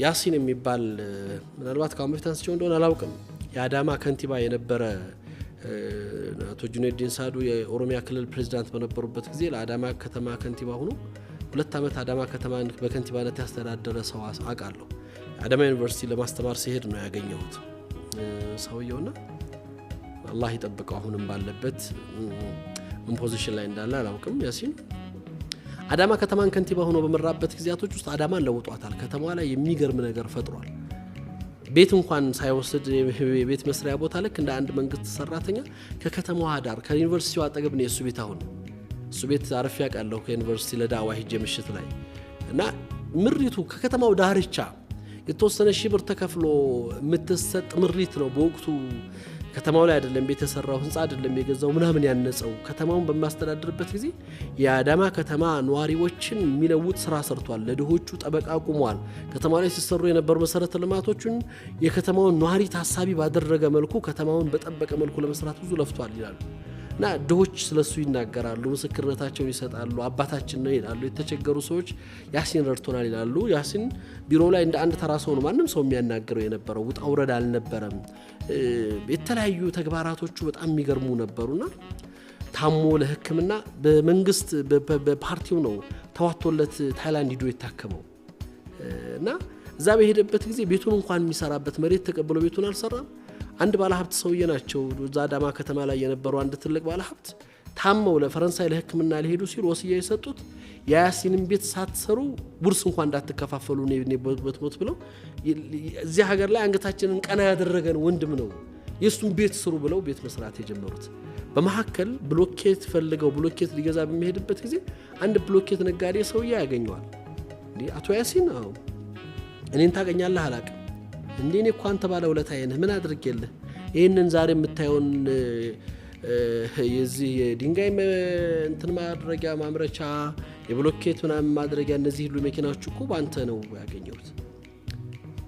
ያሲን የሚባል ምናልባት ካምፕታንስ እንደሆነ አላውቅም የአዳማ ከንቲባ የነበረ አቶ ጁነዲን ሳዱ የኦሮሚያ ክልል ፕሬዝዳንት በነበሩበት ጊዜ ለአዳማ ከተማ ከንቲባ ሆኖ 2 አመት አዳማ ከተማን በከንቲባነት ያስተዳደረ ሰው አውቃለሁ። አዳማ ዩኒቨርሲቲ ለማስተማር ሲሄድ ነው ያገኘሁት ሰውየውና አላህ ይጠብቀው አሁንም ባለበት ምን ፖዚሽን ላይ እንዳለ አላውቅም። ያሲን አዳማ ከተማን ከንቲባ ሆኖ በመራበት ጊዜያቶች ውስጥ አዳማን ለውጧታል። ከተማዋ ላይ የሚገርም ነገር ፈጥሯል። ቤት እንኳን ሳይወስድ የቤት መስሪያ ቦታ ልክ እንደ አንድ መንግስት ሰራተኛ ከከተማዋ ዳር ከዩኒቨርሲቲው አጠገብ ነው የሱ ቤት። አሁን እሱ ቤት አርፍ ያውቃለሁ ከዩኒቨርሲቲ ለዳዋ ሂጄ ምሽት ላይ እና ምሪቱ ከከተማው ዳርቻ የተወሰነ ሺህ ብር ተከፍሎ የምትሰጥ ምሪት ነው። በወቅቱ ከተማው ላይ አይደለም ቤት የሰራው ህንጻ አይደለም የገዛው ምናምን ያነጸው ከተማውን በማስተዳደርበት ጊዜ የአዳማ ከተማ ነዋሪዎችን የሚለውጥ ስራ ሰርቷል። ለድሆቹ ጠበቃ ቆሟል። ከተማው ላይ ሲሰሩ የነበሩ መሰረተ ልማቶችን የከተማውን ነዋሪ ታሳቢ ባደረገ መልኩ ከተማውን በጠበቀ መልኩ ለመስራት ብዙ ለፍቷል ይላሉ እና ድሆች ስለሱ ይናገራሉ፣ ምስክርነታቸውን ይሰጣሉ። አባታችን ነው ይላሉ። የተቸገሩ ሰዎች ያሲን ረድቶናል ይላሉ። ያሲን ቢሮ ላይ እንደ አንድ ተራ ሰው ነው ማንም ሰው የሚያናገረው የነበረው። ውጣ ውረድ አልነበረም። የተለያዩ ተግባራቶቹ በጣም የሚገርሙ ነበሩና ታሞ ለህክምና በመንግስት በፓርቲው ነው ተዋቶለት ታይላንድ ሄዶ የታከመው እና እዛ በሄደበት ጊዜ ቤቱን እንኳን የሚሰራበት መሬት ተቀብሎ ቤቱን አልሰራም። አንድ ባለሀብት ሰውዬ ናቸው እዛ አዳማ ከተማ ላይ የነበሩ አንድ ትልቅ ባለሀብት ታመው ለፈረንሳይ ለህክምና ሊሄዱ ሲሉ ወስያ የሰጡት ያሲንን ቤት ሳትሰሩ ውርስ እንኳን እንዳትከፋፈሉ ነው በትሞት ብለው እዚህ ሀገር ላይ አንገታችንን ቀና ያደረገን ወንድም ነው የሱን ቤት ስሩ ብለው ቤት መስራት የጀመሩት። በመሐከል ብሎኬት ፈልገው ብሎኬት ሊገዛ በሚሄድበት ጊዜ አንድ ብሎኬት ነጋዴ ሰውዬ ያገኘዋል። እንዴ አቶ ያሲን ነው እኔን ታገኛለህ አላውቅም እንዴ እኔ እኮ አንተ ባለ ውለታዬ ነህ ምን አድርጌልህ ይሄንን ዛሬ የምታየውን የዚህ የድንጋይ እንትን ማድረጊያ ማምረቻ የብሎኬት ምናምን ማድረጊያ እነዚህ ሁሉ መኪናዎች እኮ ባንተ ነው ያገኘሁት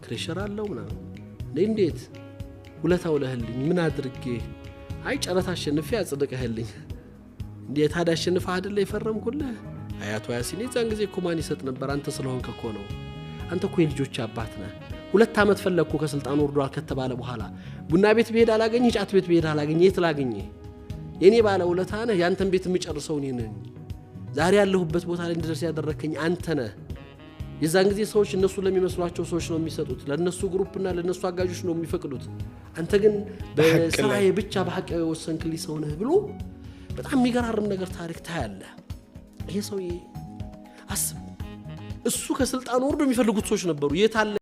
ክሬሸር አለው ምናምን እንዴት ውለታው ለህልኝ ምን አድርጌ አይ ጨረታ አሸንፌ አጽድቀህልኝ እንዴት ታዲያ አሸንፈህ አይደለ የፈረምኩልህ አያቱ ያሲን የዛን ጊዜ እኮ ማን ይሰጥ ነበር አንተ ስለሆንክ እኮ ነው አንተ እኮ የልጆች አባት ነህ 2 አመት ፈለኩ ከስልጣን ወርዷል ከተባለ በኋላ ቡና ቤት ብሄድ አላገኝ ጫት ቤት ብሄድ አላገኝ የት ላገኝ የኔ ባለ ውለታ ነህ ያንተን ቤት የምጨርሰው እኔ ነኝ ዛሬ ያለሁበት ቦታ ላይ እንድደርስ ያደረከኝ አንተ ነህ። የዛን ጊዜ ሰዎች እነሱ ለሚመስሏቸው ሰዎች ነው የሚሰጡት ለነሱ ግሩፕና ለነሱ አጋጆች ነው የሚፈቅዱት አንተ ግን በስራዬ ብቻ በሐቅ ወሰንክልኝ ሰው ነህ ብሎ በጣም የሚገራርም ነገር ታሪክ ታያለ። ይሄ ሰው አስብ እሱ ከስልጣን ወርዶ የሚፈልጉት ሰዎች ነበሩ የታለ